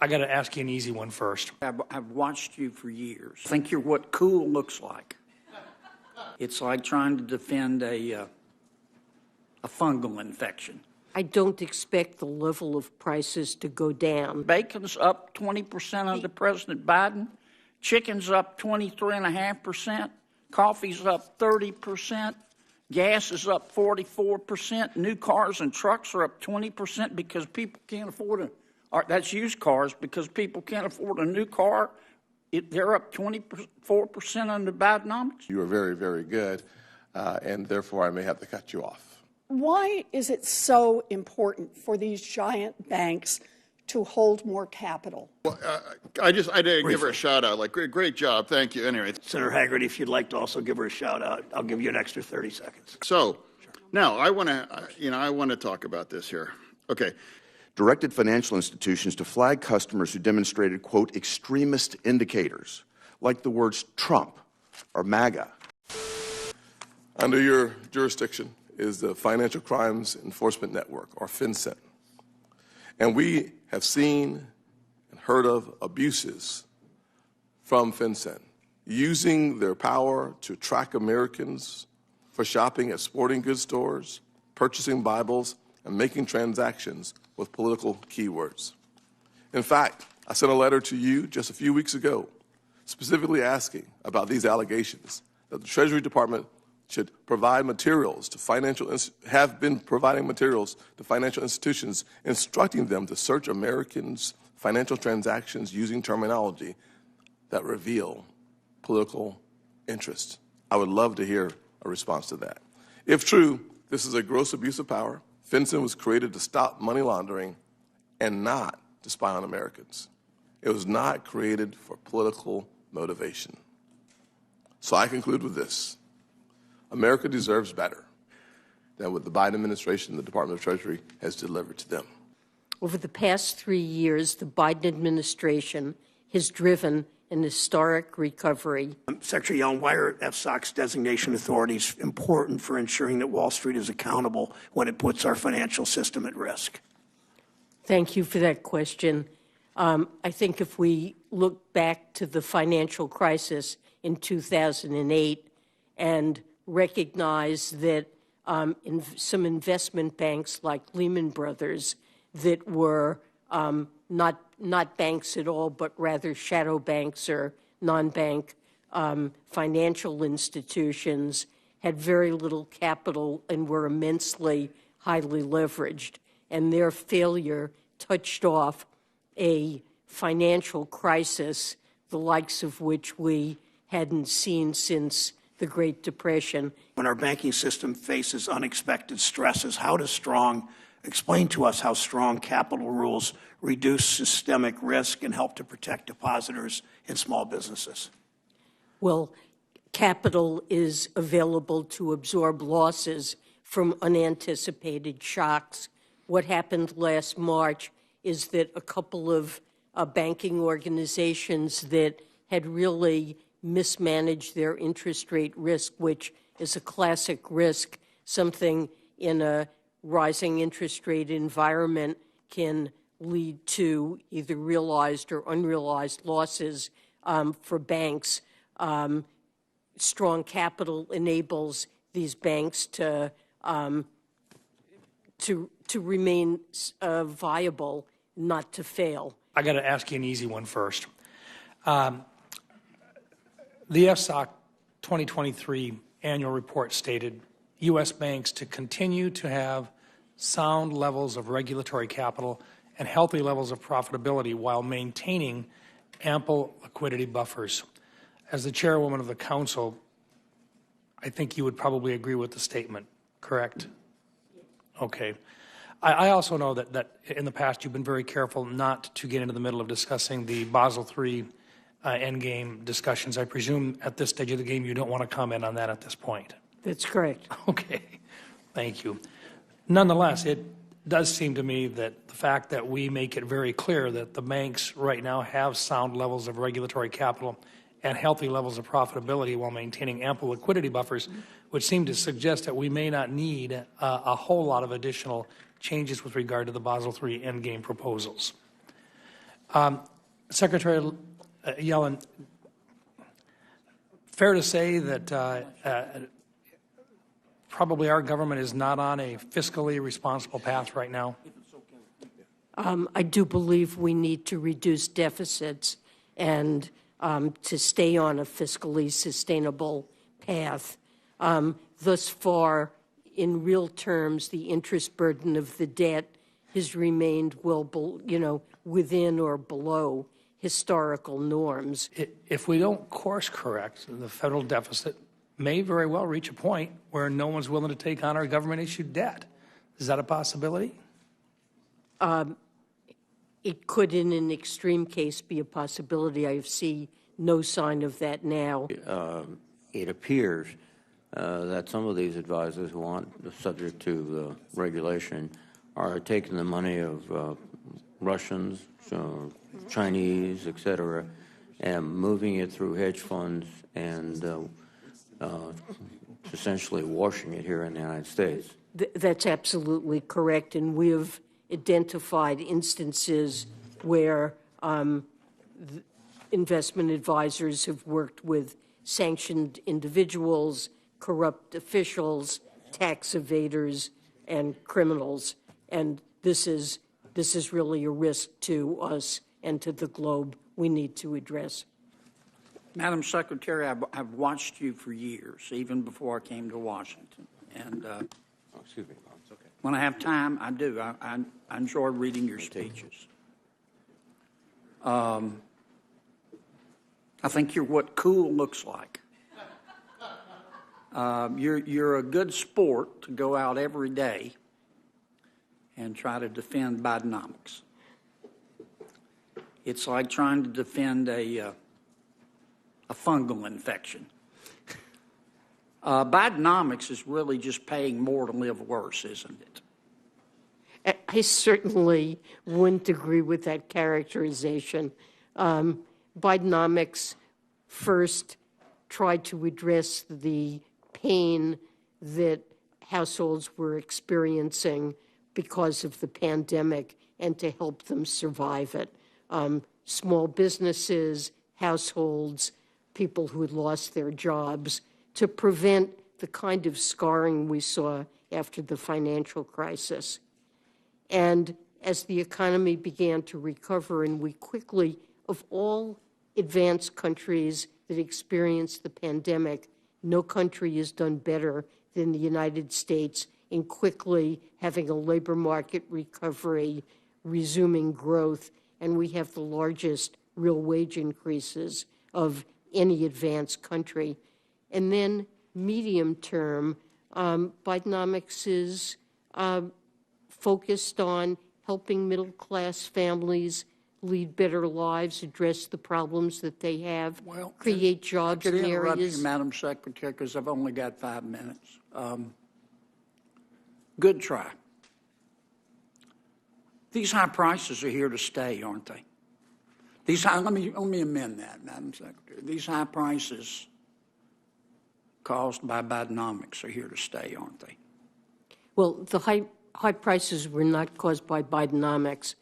I got to ask you an easy one first. I've watched you for years. I think you're what cool looks like. It's like trying to defend a fungal infection. I don't expect the level of prices to go down. Bacon's up 20% under President Biden. Chicken's up 23.5%. Coffee's up 30%. Gas is up 44%. New cars and trucks are up 20% because people can't afford that's used cars because people can't afford a new car. They're up 24% under Bidenomics. You are very, very good, and therefore I may have to cut you off. Why is it so important for these giant banks to hold more capital? Well, I did give her a shout out. Like, great job. Thank you. Anyway. Senator Hagerty, if you'd like to also give her a shout out, I'll give you an extra 30 seconds. So now I want to talk about this here. Okay. Directed financial institutions to flag customers who demonstrated, quote, extremist indicators, like the words Trump or MAGA. Under your jurisdiction is the Financial Crimes Enforcement Network, or FinCEN. And we have seen and heard of abuses from FinCEN, using their power to track Americans for shopping at sporting goods stores, purchasing Bibles, and making transactions with political keywords. In fact, I sent a letter to you just a few weeks ago, specifically asking about these allegations, that the Treasury Department should provide materials to have been providing materials to financial institutions, instructing them to search Americans' financial transactions using terminology that reveal political interest. I would love to hear a response to that. If true, this is a gross abuse of power. FinCEN was created to stop money laundering and not to spy on Americans. It was not created for political motivation. So I conclude with this. America deserves better than what the Biden administration, the Department of Treasury, has delivered to them. Over the past 3 years, the Biden administration has driven an historic recovery. Secretary Yellen, why are FSOC's designation authorities important for ensuring that Wall Street is accountable when it puts our financial system at risk? Thank you for that question. I think if we look back to the financial crisis in 2008 and recognize that some investment banks like Lehman Brothers that were not banks at all, but rather shadow banks or non-bank financial institutions had very little capital and were immensely highly leveraged. And their failure touched off a financial crisis, the likes of which we hadn't seen since the Great Depression. When our banking system faces unexpected stresses, explain to us how strong capital rules reduce systemic risk and help to protect depositors and small businesses. Well, capital is available to absorb losses from unanticipated shocks. What happened last March is that a couple of banking organizations that had really mismanaged their interest rate risk, which is a classic risk, something in a rising interest rate environment can lead to either realized or unrealized losses for banks. Strong capital enables these banks to remain viable, not to fail. I got to ask you an easy one first. The FSOC 2023 annual report stated U.S. banks to continue to have sound levels of regulatory capital and healthy levels of profitability while maintaining ample liquidity buffers. As the chairwoman of the council, I think you would probably agree with the statement, correct? Okay. I also know that in the past you've been very careful not to get into the middle of discussing the Basel III endgame discussions. I presume at this stage of the game you don't want to comment on that at this point. That's correct. Okay. Thank you. Nonetheless, it does seem to me that the fact that we make it very clear that the banks right now have sound levels of regulatory capital and healthy levels of profitability while maintaining ample liquidity buffers would seem to suggest that we may not need a whole lot of additional changes with regard to the Basel III endgame proposals. Secretary Yellen, fair to say that probably our government is not on a fiscally responsible path right now? I do believe we need to reduce deficits and to stay on a fiscally sustainable path. Thus far, in real terms, the interest burden of the debt has remained within or below historical norms. If we don't course correct, the federal deficit may very well reach a point where no one's willing to take on our government-issued debt. Is that a possibility? It could, in an extreme case, be a possibility. I see no sign of that now. It appears that some of these advisors who aren't subject to regulation are taking the money of Russians, Chinese, et cetera, and moving it through hedge funds and essentially washing it here in the United States. That's absolutely correct, and we have identified instances where investment advisors have worked with sanctioned individuals, corrupt officials, tax evaders, and criminals. And this is really a risk to us and to the globe we need to address. Madam Secretary, I've watched you for years, even before I came to Washington. And Excuse me, it's okay. when I have time, I do. I enjoy reading your speeches. I think you're what cool looks like. You're a good sport to go out every day and try to defend Bidenomics. It's like trying to defend a fungal infection. Bidenomics is really just paying more to live worse, isn't it? I certainly wouldn't agree with that characterization. Bidenomics first tried to address the pain that households were experiencing because of the pandemic and to help them survive it. Small businesses, households, people who had lost their jobs, to prevent the kind of scarring we saw after the financial crisis. And as the economy began to recover, and we quickly, of all advanced countries that experienced the pandemic, no country has done better than the United States in quickly having a labor market recovery, resuming growth, and we have the largest real wage increases of any advanced country. And then medium term, Bidenomics is focused on helping middle-class families lead better lives, address the problems that they have, create jobs in areas. I could interrupt you, Madam Secretary, because I've only got 5 minutes. Good try. These high prices are here to stay, aren't they? Let me amend that, Madam Secretary. These high prices caused by Bidenomics are here to stay, aren't they? Well, the high prices were not caused by Bidenomics.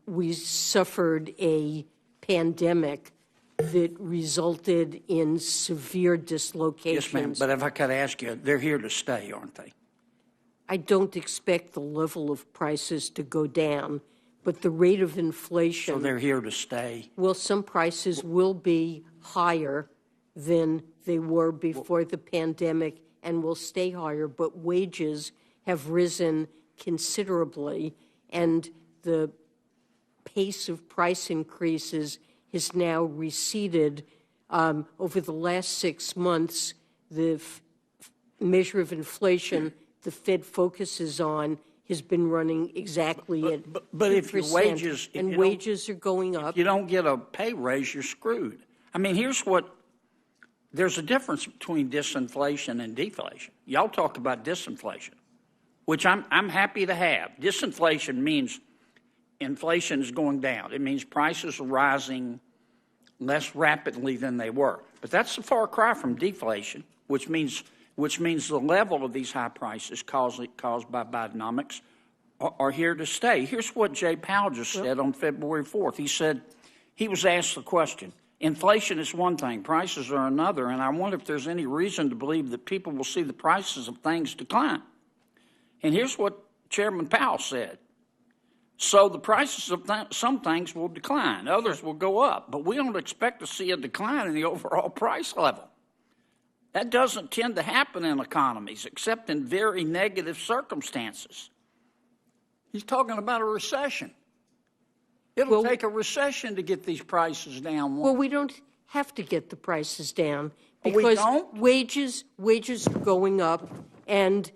We suffered a pandemic that resulted in severe dislocations. Yes, ma'am, but if I could ask you, they're here to stay, aren't they? I don't expect the level of prices to go down, but the rate of inflation... So they're here to stay? Well, some prices will be higher than they were before the pandemic and will stay higher, but wages have risen considerably, and the pace of price increases has now receded. Over the last 6 months, the measure of inflation the Fed focuses on has been running exactly at 2%. But if your wages... And wages are going up. If you don't get a pay raise, you're screwed. I mean, there's a difference between disinflation and deflation. Y'all talk about disinflation, which I'm happy to have. Disinflation means inflation is going down. It means prices are rising less rapidly than they were. But that's a far cry from deflation, which means the level of these high prices caused by Bidenomics are here to stay. Here's what Jay Powell just said on February 4th. He said, he was asked the question, inflation is one thing, prices are another, and I wonder if there's any reason to believe that people will see the prices of things decline. And here's what Chairman Powell said. So the prices of some things will decline, others will go up, but we don't expect to see a decline in the overall price level. That doesn't tend to happen in economies, except in very negative circumstances. He's talking about a recession. It'll take a recession to get these prices down. Well, we don't have to get the prices down because we don't? wages are going up, and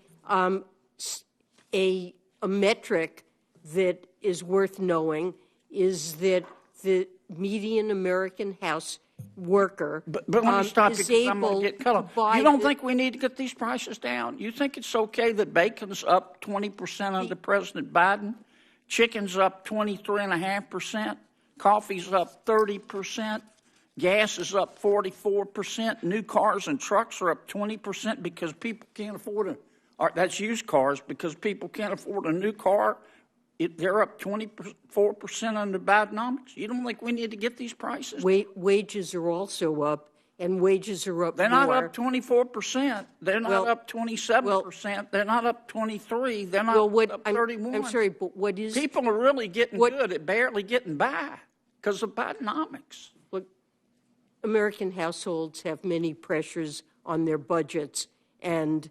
a metric that is worth knowing is that the median American house worker But let me stop you is because I'm going able to get cut to off. buy You don't think we need to get these prices down? You think it's okay that bacon's up 20% under President Biden? Chicken's up 23.5%. Coffee's up 30%. Gas is up 44%. New cars and trucks are up 20% because people can't afford that's used cars because people can't afford a new car. They're up 24% under Bidenomics. You don't think we need to get these prices? Wages are also up, and wages are up They're more. not up 24%. They're not up 27%. They're not up 23%. They're not up 31%. I'm sorry, but what is... People are really getting good at barely getting by because of Bidenomics. Look, American households have many pressures on their budgets, and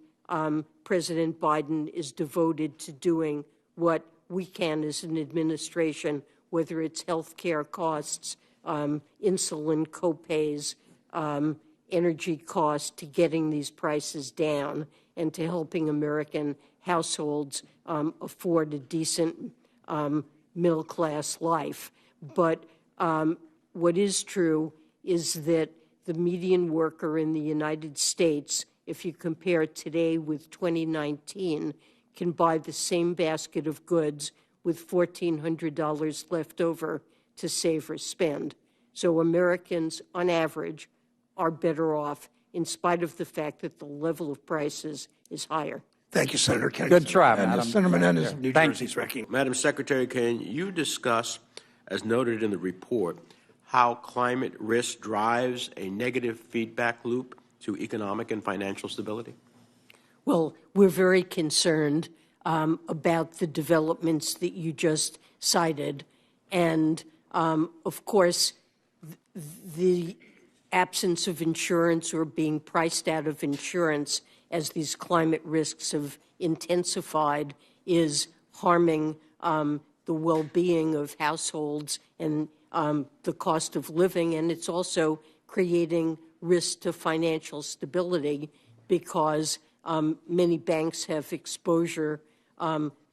President Biden is devoted to doing what we can as an administration, whether it's health care costs, insulin copays, energy costs, to getting these prices down and to helping American households afford a decent middle-class life. But what is true is that the median worker in the United States, if you compare today with 2019, can buy the same basket of goods with $1,400 left over to save or spend. So Americans, on average, are better off in spite of the fact that the level of prices is higher. Thank you, Senator Kennedy. Good try, Madam. Senator Menendez, New Thank Jersey's recognized. Madam Secretary, can you discuss, as noted in the report, how climate risk drives a negative feedback loop to economic and financial stability? Well, we're very concerned about the developments that you just cited. And, of course, the absence of insurance or being priced out of insurance as these climate risks have intensified is harming the well-being of households and the cost of living. And it's also creating risk to financial stability because many banks have exposure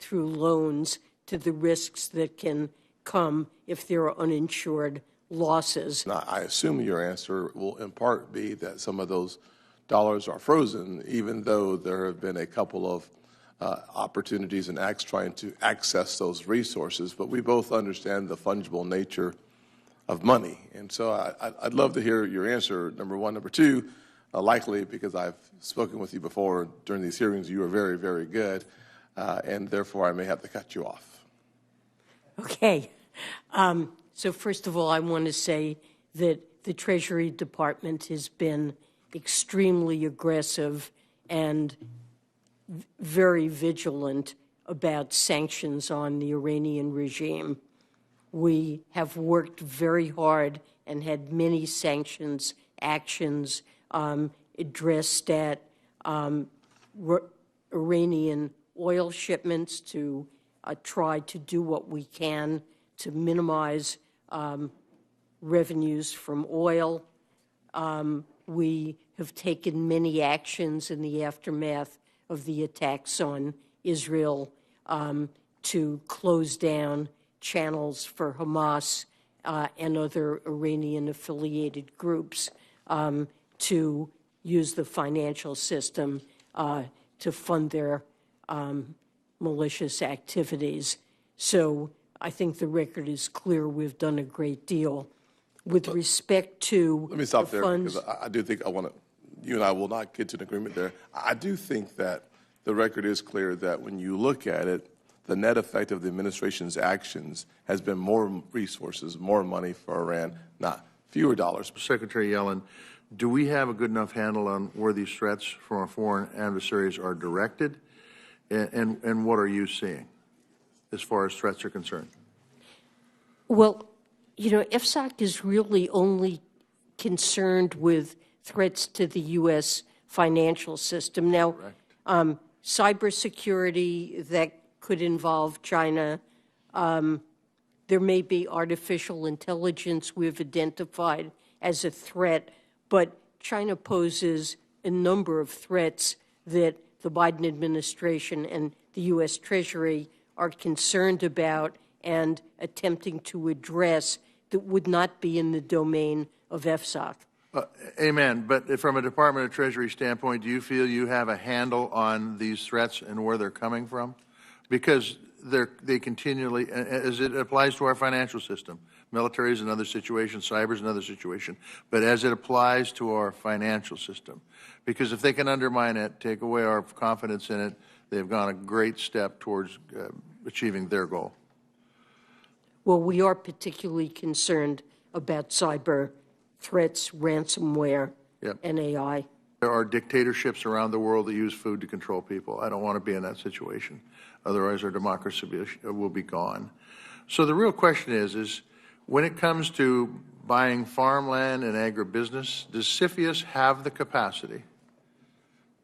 through loans to the risks that can come if there are uninsured losses. Now, I assume your answer will in part be that some of those dollars are frozen, even though there have been a couple of opportunities and acts trying to access those resources. But we both understand the fungible nature of money. And so I'd love to hear your answer, number one. Number two, likely, because I've spoken with you before during these hearings, you are very, very good, and therefore I may have to cut you off. Okay. So first of all, I want to say that the Treasury Department has been extremely aggressive and very vigilant about sanctions on the Iranian regime. We have worked very hard and had many sanctions actions addressed at Iranian oil shipments to try to do what we can to minimize revenues from oil. We have taken many actions in the aftermath of the attacks on Israel to close down channels for Hamas and other Iranian-affiliated groups to use the financial system to fund their malicious activities. So I think the record is clear. We've done a great deal. With respect to let me stop the there funds, because I do think you and I will not get to an agreement there. I do think that the record is clear that when you look at it, the net effect of the administration's actions has been more resources, more money for Iran, not fewer dollars. Secretary Yellen, do we have a good enough handle on where these threats from our foreign adversaries are directed? And what are you seeing as far as threats are concerned? Well, you know, FSOC is really only concerned with threats to the U.S. financial system. Now, cybersecurity that could involve China, there may be artificial intelligence we've identified as a threat, but China poses a number of threats that the Biden administration and the U.S. Treasury are concerned about and attempting to address that would not be in the domain of FSOC. Amen. But from a Department of Treasury standpoint, do you feel you have a handle on these threats and where they're coming from? Because they continually, as it applies to our financial system, military is another situation, cyber is another situation, but as it applies to our financial system, because if they can undermine it, take away our confidence in it, they've gone a great step towards achieving their goal. Well, we are particularly concerned about cyber threats, ransomware, and AI. There are dictatorships around the world that use food to control people. I don't want to be in that situation. Otherwise, our democracy will be gone. So the real question is when it comes to buying farmland and agribusiness, does CFIUS have the capacity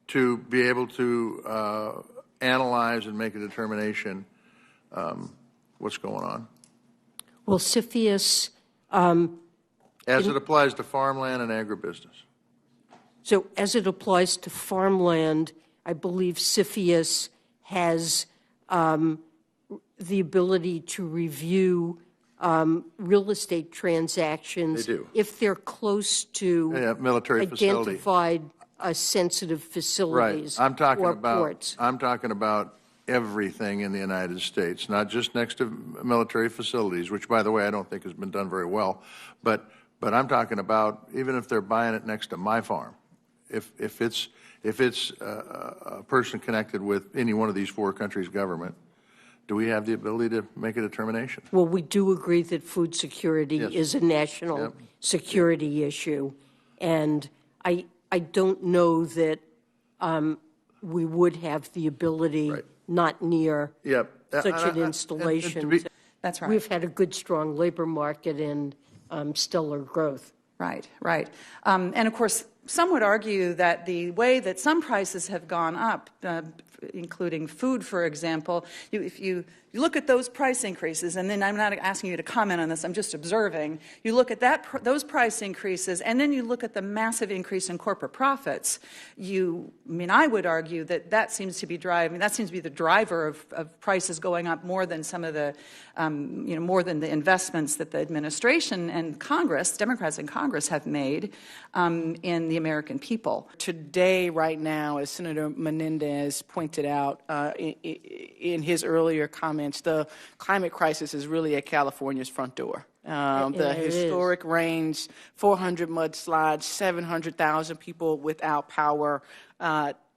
to be able to analyze and make a determination what's going on? Well, CFIUS... as it applies to farmland and agribusiness. So as it applies to farmland, I believe CFIUS has the ability to review real estate transactions if they're close to military identified sensitive facilities I'm talking or about, ports. I'm talking about everything in the United States, not just next to military facilities, which, by the way, I don't think has been done very well. But I'm talking about even if they're buying it next to my farm, if it's a person connected with any one of these four countries' government, do we have the ability to make a determination? Well, we do agree that food security is a national security issue, and I don't know that we would have the ability not near such an installation. That's right. We've had a good, strong labor market and stellar growth. Right, right. And of course, some would argue that the way that some prices have gone up, including food, for example, if you look at those price increases, and then I'm not asking you to comment on this, I'm just observing, you look at those price increases, and then you look at the massive increase in corporate profits, I would argue that that seems to be the driver of prices going up more than some of the, more than the investments that the administration and Congress, Democrats in Congress have made in the American people. Today, right now, as Senator Menendez pointed out in his earlier comments, the climate crisis is really at California's front door. The historic rains, 400 mudslides, 700,000 people without power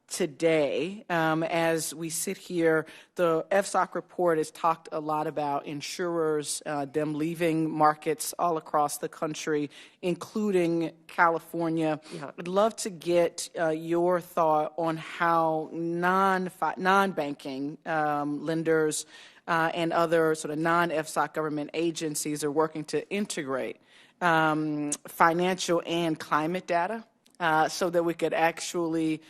today. As we sit here, the FSOC report has talked a lot about insurers, them leaving markets all across the country, including California. I'd love to get your thought on how non-banking lenders and other sort of non-FSOC government agencies are working to integrate financial and climate data so that we could actually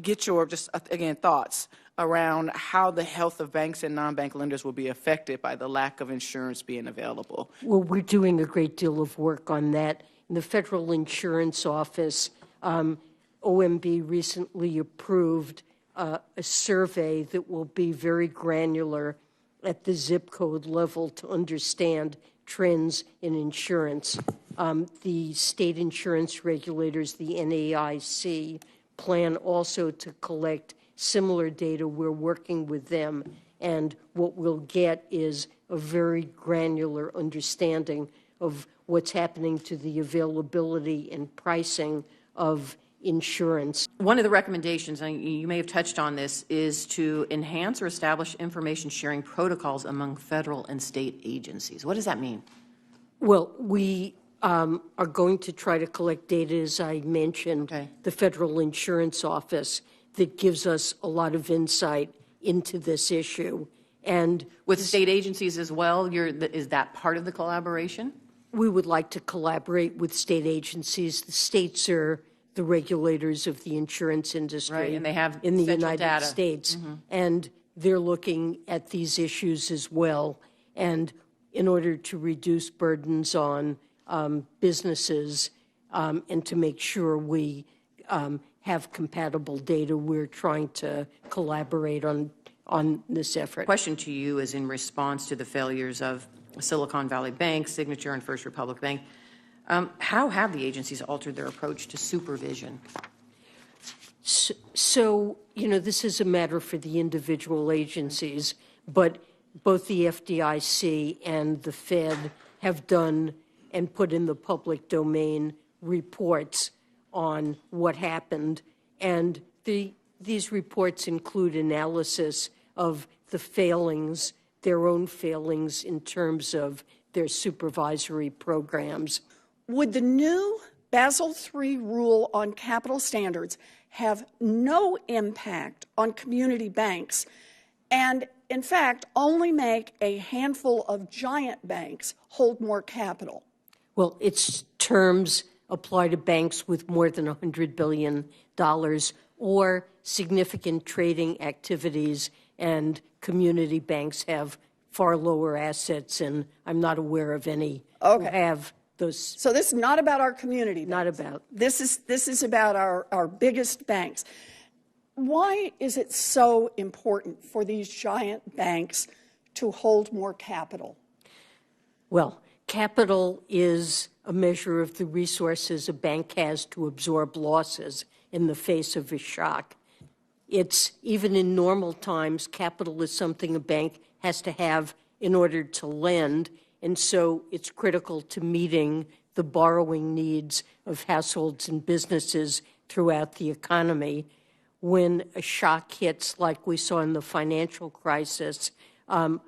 get your, again, thoughts around how the health of banks and non-bank lenders will be affected by the lack of insurance being available. Well, we're doing a great deal of work on that. In the Federal Insurance Office, OMB recently approved a survey that will be very granular at the zip code level to understand trends in insurance. The state insurance regulators, the NAIC, plan also to collect similar data. We're working with them, and what we'll get is a very granular understanding of what's happening to the availability and pricing of insurance. One of the recommendations, and you may have touched on this, is to enhance or establish information sharing protocols among federal and state agencies. What does that mean? Well, we are going to try to collect data, as I mentioned, the Federal Insurance Office, that gives us a lot of insight into this issue. And with state agencies as well, is that part of the collaboration? We would like to collaborate with state agencies. The states are the regulators of the insurance industry, right, and they have in the central United data. States, and they're looking at these issues as well. And in order to reduce burdens on businesses and to make sure we have compatible data, we're trying to collaborate on this effort. Question to you is in response to the failures of Silicon Valley Bank, Signature, and First Republic Bank. How have the agencies altered their approach to supervision? So, this is a matter for the individual agencies, but both the FDIC and the Fed have done and put in the public domain reports on what happened. And these reports include analysis of the failings, their own failings in terms of their supervisory programs. Would the new Basel III rule on capital standards have no impact on community banks and, in fact, only make a handful of giant banks hold more capital? Well, its terms apply to banks with more than $100 billion or significant trading activities, and community banks have far lower assets, and I'm not aware of any who have those. So this is not about our community banks. Not about. This is about our biggest banks. Why is it so important for these giant banks to hold more capital? Well, capital is a measure of the resources a bank has to absorb losses in the face of a shock. It's, even in normal times, capital is something a bank has to have in order to lend, and so it's critical to meeting the borrowing needs of households and businesses throughout the economy. When a shock hits, like we saw in the financial crisis, a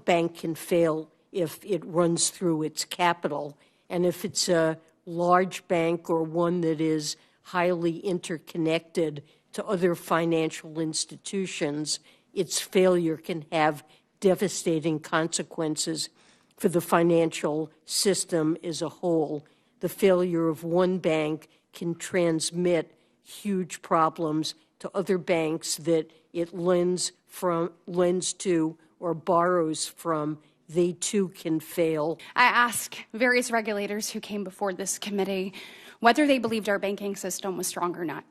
bank can fail if it runs through its capital. And if it's a large bank or one that is highly interconnected to other financial institutions, its failure can have devastating consequences for the financial system as a whole. The failure of one bank can transmit huge problems to other banks that it lends to or borrows from. They too can fail. I asked various regulators who came before this committee whether they believed our banking system was strong or not.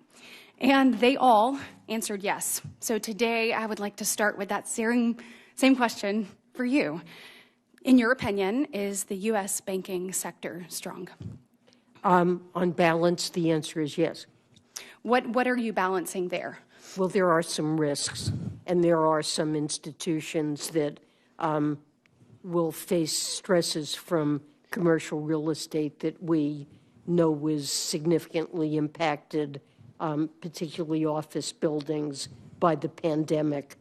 And they all answered yes. So today I would like to start with that same question for you. In your opinion, is the U.S. banking sector strong? On balance, the answer is yes. What are you balancing there? Well, there are some risks, and there are some institutions that will face stresses from commercial real estate that we know was significantly impacted, particularly office buildings, by the pandemic.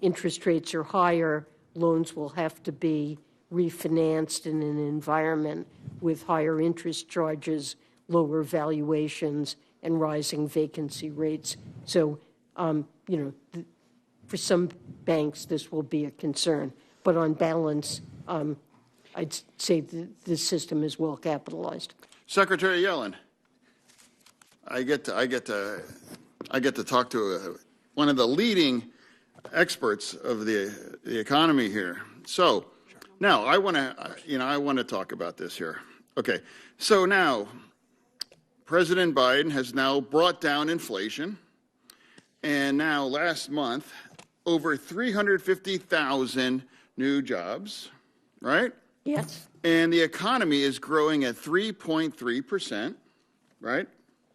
Interest rates are higher. Loans will have to be refinanced in an environment with higher interest charges, lower valuations, and rising vacancy rates. So, for some banks, this will be a concern. But on balance, I'd say the system is well capitalized. Secretary Yellen, I get to talk to one of the leading experts of the economy here. So now I want to talk about this here. Okay, so now President Biden has now brought down inflation, and now last month over 350,000 new jobs, right? Yes. And the economy is growing at 3.3%, right?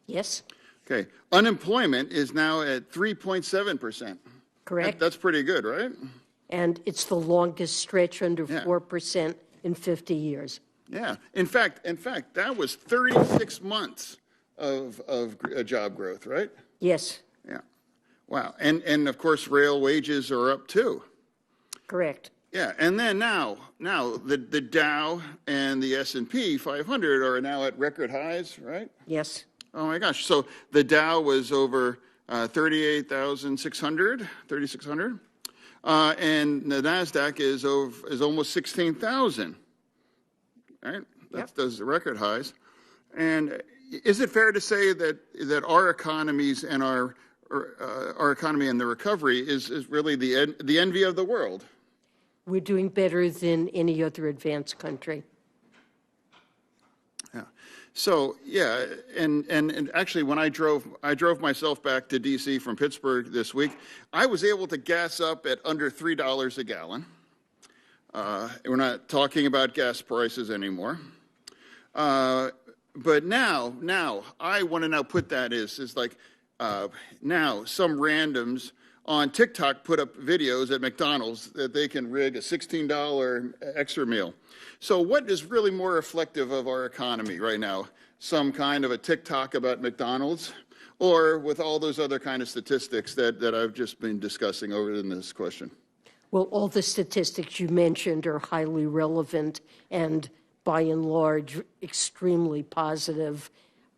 Yes. Okay. Unemployment is now at 3.7%. Correct. That's pretty good, right? And it's the longest stretch under 4% in 50 years. Yeah. In fact, that was 36 months of job growth, right? Yes, Yeah. Wow. And of course, real wages are up too. correct. Yeah. And then now the Dow and the S&P 500 are now at record highs, right? Yes. Oh my gosh. So the Dow was over 3,600, and the NASDAQ is almost 16,000, right? That's those record highs. And is it fair to say that our economies and our economy and the recovery is really the envy of the world? We're doing better than any other advanced country. Yeah. So yeah, and actually, when I drove myself back to D.C. from Pittsburgh this week, I was able to gas up at under $3 a gallon. We're not talking about gas prices anymore. But now I want to put that is like now some randoms on TikTok put up videos at McDonald's that they can rig a $16 extra meal. So what is really more reflective of our economy right now? Some kind of a TikTok about McDonald's, or with all those other kind of statistics that I've just been discussing over in this question? Well, all the statistics you mentioned are highly relevant and, by and large, extremely positive.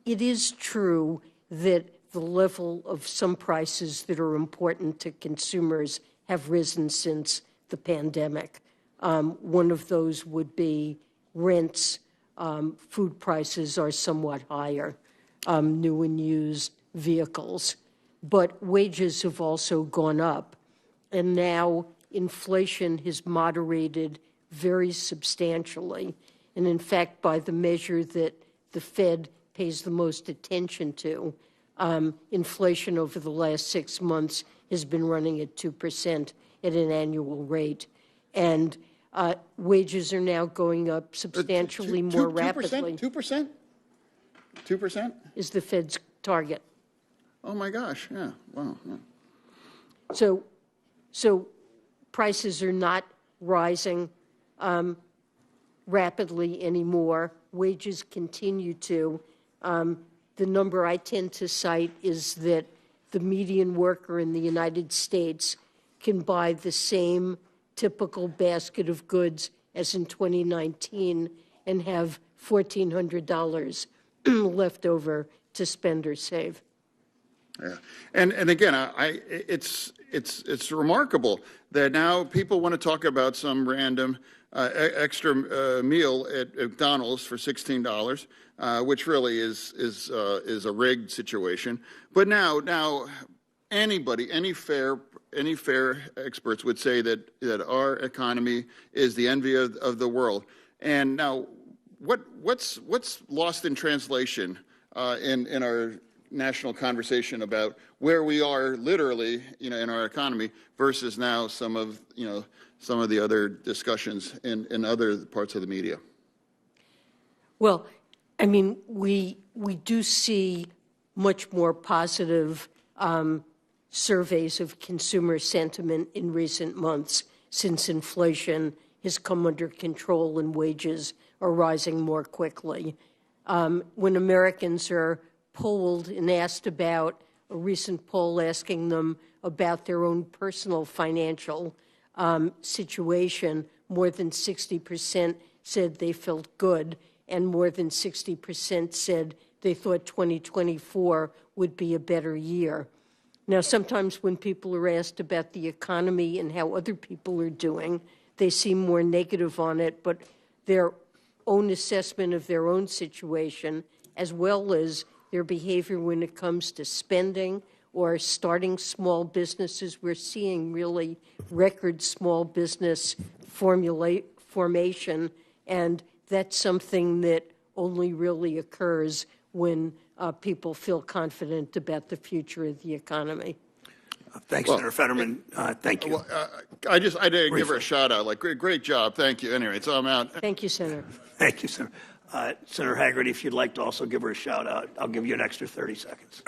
It is true that the level of some prices that are important to consumers have risen since the pandemic. One of those would be rents. Food prices are somewhat higher, new and used vehicles. But wages have also gone up. And now inflation has moderated very substantially. And in fact, by the measure that the Fed pays the most attention to, inflation over the last 6 months has been running at 2% at an annual rate. And wages are now going up substantially more rapidly. 2%? 2%? Is the Fed's target. Oh my gosh, yeah, wow. Yeah. So prices are not rising rapidly anymore. Wages continue to. The number I tend to cite is that the median worker in the United States can buy the same typical basket of goods as in 2019 and have $1,400 left over to spend or save. Yeah, and again, it's remarkable that now people want to talk about some random extra meal at McDonald's for $16, which really is a rigged situation. But now anybody, any fair experts would say that our economy is the envy of the world. And now, what's lost in translation in our national conversation about where we are literally, in our economy versus now some of the other discussions in other parts of the media? Well, I mean, we do see much more positive surveys of consumer sentiment in recent months since inflation has come under control and wages are rising more quickly. When Americans are polled and asked about a recent poll asking them about their own personal financial situation, more than 60% said they felt good, and more than 60% said they thought 2024 would be a better year. Now, sometimes when people are asked about the economy and how other people are doing, they seem more negative on it, but their own assessment of their own situation, as well as their behavior when it comes to spending or starting small businesses. We're seeing really record small business formation, and that's something that only really occurs when people feel confident about the future of the economy. Thanks, Senator Fetterman. Thank you. I did give her a shout out. Like, great job. Thank you. Anyway, so I'm out. Thank you, Senator. Thank you, Senator. Senator Hagerty, if you'd like to also give her a shout out, I'll give you an extra 30 seconds.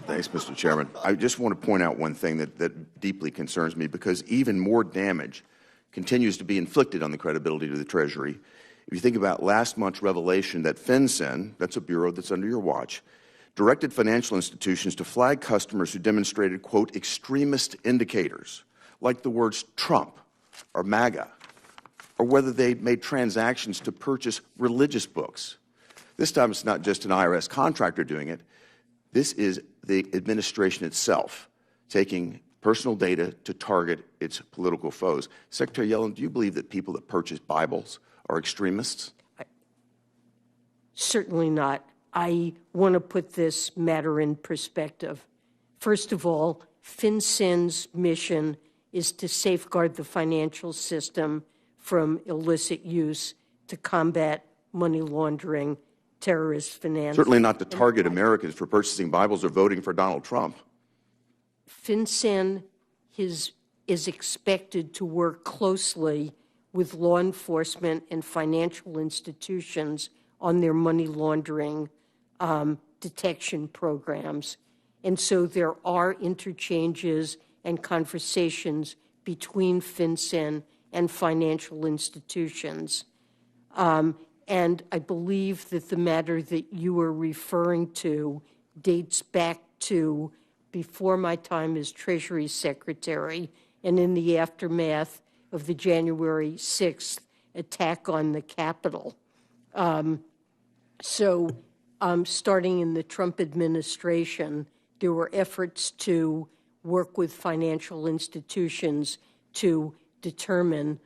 Thanks, Mr. Chairman. I just want to point out one thing that deeply concerns me, because even more damage continues to be inflicted on the credibility of the Treasury. If you think about last month's revelation that FinCEN, that's a bureau that's under your watch, directed financial institutions to flag customers who demonstrated, quote, extremist indicators, like the words Trump or MAGA, or whether they made transactions to purchase religious books. This time it's not just an IRS contractor doing it. This is the administration itself taking personal data to target its political foes. Secretary Yellen, do you believe that people that purchase Bibles are extremists? Certainly not. I want to put this matter in perspective. First of all, FinCEN's mission is to safeguard the financial system from illicit use, to combat money laundering, terrorist finance. Certainly not to target Americans for purchasing Bibles or voting for Donald Trump. FinCEN is expected to work closely with law enforcement and financial institutions on their money laundering detection programs. And so there are interchanges and conversations between FinCEN and financial institutions. And I believe that the matter that you are referring to dates back to before my time as Treasury Secretary and in the aftermath of the January 6th attack on the Capitol. Starting in the Trump administration, there were efforts to work with financial institutions to determine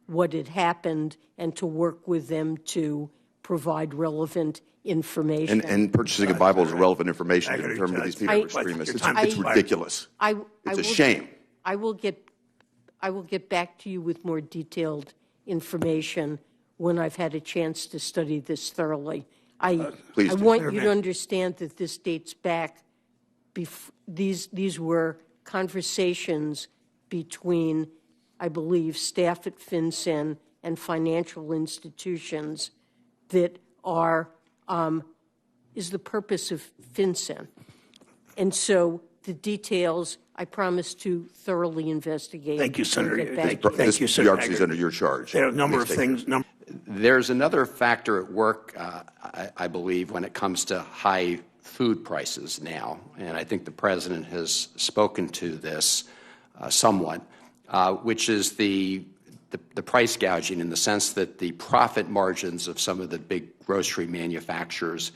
what had happened and to work with them to provide relevant information. And purchasing a Bible is relevant information to determine these people are extremists. It's ridiculous. It's a shame. I will get back to you with more detailed information when I've had a chance to study this thoroughly. I want you to understand that this dates back. These were conversations between, I believe, staff at FinCEN and financial institutions that is the purpose of FinCEN. And so the details, I promise to thoroughly investigate. Thank you, Senator. Thank you, Senator. Bureaucracy is under your charge. There are a number of things. There's another factor at work, I believe, when it comes to high food prices now, and I think the President has spoken to this somewhat, which is the price gouging, in the sense that the profit margins of some of the big grocery manufacturers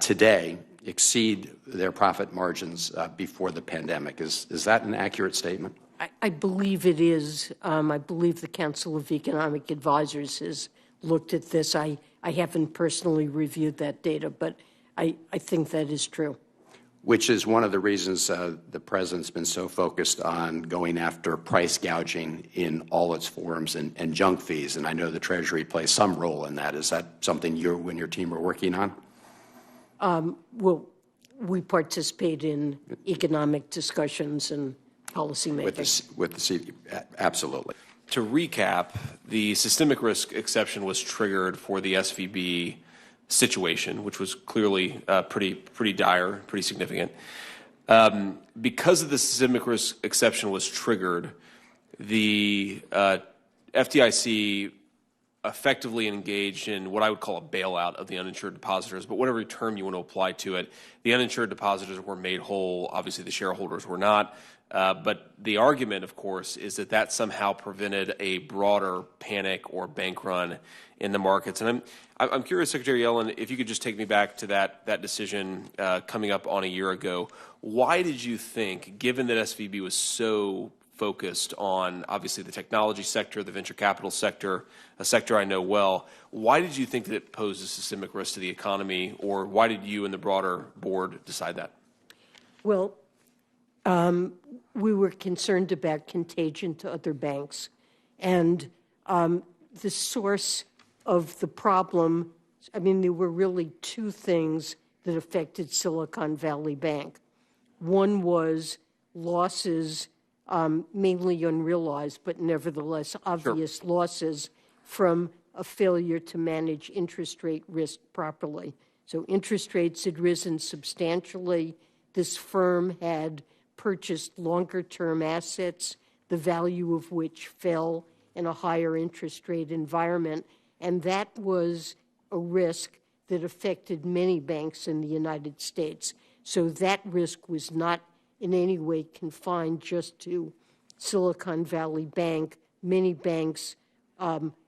today exceed their profit margins before the pandemic. Is that an accurate statement? I believe it is. I believe the Council of Economic Advisors has looked at this. I haven't personally reviewed that data, but I think that is true. Which is one of the reasons the President's been so focused on going after price gouging in all its forms and junk fees. And I know the Treasury plays some role in that. Is that something you and your team are working on? Well, we participate in economic discussions and policy making. Absolutely. To recap, the systemic risk exception was triggered for the SVB situation, which was clearly pretty dire, pretty significant. Because of the systemic risk exception was triggered, the FDIC effectively engaged in what I would call a bailout of the uninsured depositors, but whatever term you want to apply to it. The uninsured depositors were made whole. Obviously, the shareholders were not. But the argument, of course, is that that somehow prevented a broader panic or bank run in the markets. And I'm curious, Secretary Yellen, if you could just take me back to that decision coming up on a year ago. Why did you think, given that SVB was so focused on, obviously, the technology sector, the venture capital sector, a sector I know well, why did you think that it posed a systemic risk to the economy, or why did you and the broader board decide that? Well, we were concerned about contagion to other banks. And the source of the problem, I mean, there were really two things that affected Silicon Valley Bank. One was losses, mainly unrealized, but nevertheless obvious losses from a failure to manage interest rate risk properly. So interest rates had risen substantially. This firm had purchased longer-term assets, the value of which fell in a higher interest rate environment, and that was a risk that affected many banks in the United States. So that risk was not in any way confined just to Silicon Valley Bank. Many banks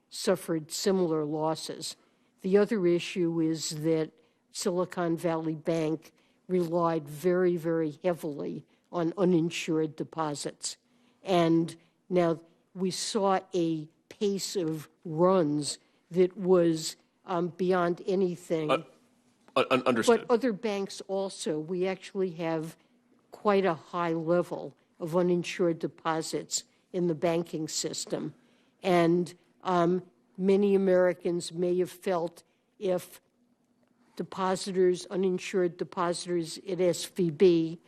suffered similar losses. The other issue is that Silicon Valley Bank relied very, very heavily on uninsured deposits. And now we saw a pace of runs that was beyond anything. Understood. But other banks also, we actually have quite a high level of uninsured deposits in the banking system. And many Americans may have felt if depositors, uninsured depositors at SVB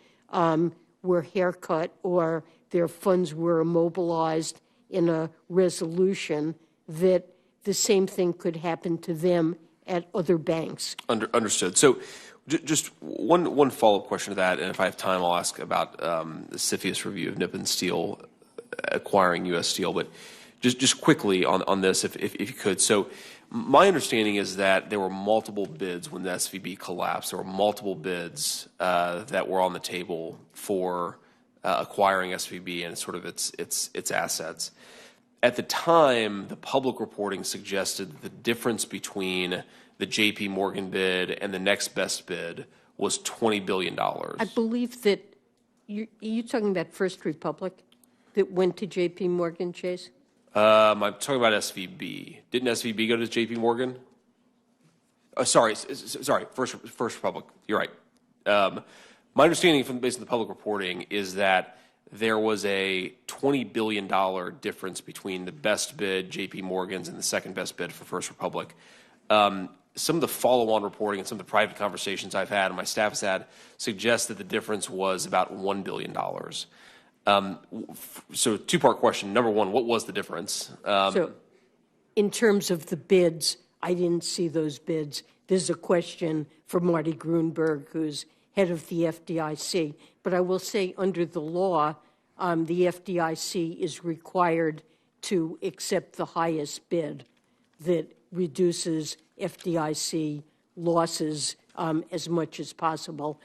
were haircut or their funds were immobilized in a resolution, that the same thing could happen to them at other banks. Understood. So just one follow-up question to that, and if I have time, I'll ask about the CFIUS review of Nippon Steel acquiring U.S. Steel. But just quickly on this, if you could. So my understanding is that there were multiple bids when the SVB collapsed. There were multiple bids that were on the table for acquiring SVB and sort of its assets. At the time, the public reporting suggested that the difference between the J.P. Morgan bid and the next best bid was $20 billion. I believe that you're talking about First Republic that went to J.P. Morgan, Chase? I'm talking about SVB. Didn't SVB go to J.P. Morgan? Sorry, First Republic. You're right. My understanding based on the public reporting is that there was a $20 billion difference between the best bid, J.P. Morgan's, and the second best bid for First Republic. Some of the follow-on reporting and some of the private conversations I've had and my staff has had suggest that the difference was about $1 billion. So two-part question. Number one, what was the difference? So in terms of the bids, I didn't see those bids. This is a question for Marty Grunberg, who's head of the FDIC. But I will say under the law, the FDIC is required to accept the highest bid that reduces FDIC losses as much as possible.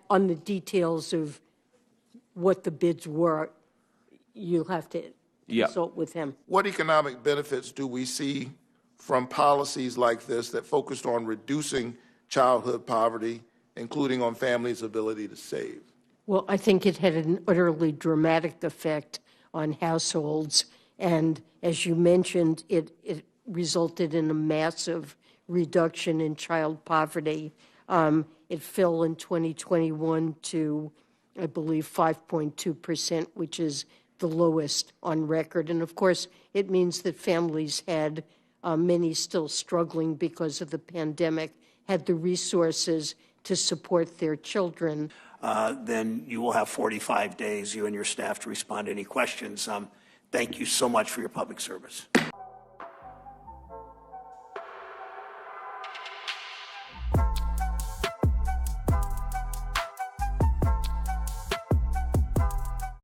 On the details of what the bids were, you'll have to consult with him. What economic benefits do we see from policies like this that focused on reducing childhood poverty, including on families' ability to save? Well, I think it had an utterly dramatic effect on households. And as you mentioned, it resulted in a massive reduction in child poverty. It fell in 2021 to, I believe, 5.2%, which is the lowest on record. And of course, it means that families had, many still struggling because of the pandemic, had the resources to support their children. Then you will have 45 days, you and your staff, to respond to any questions. Thank you so much for your public service.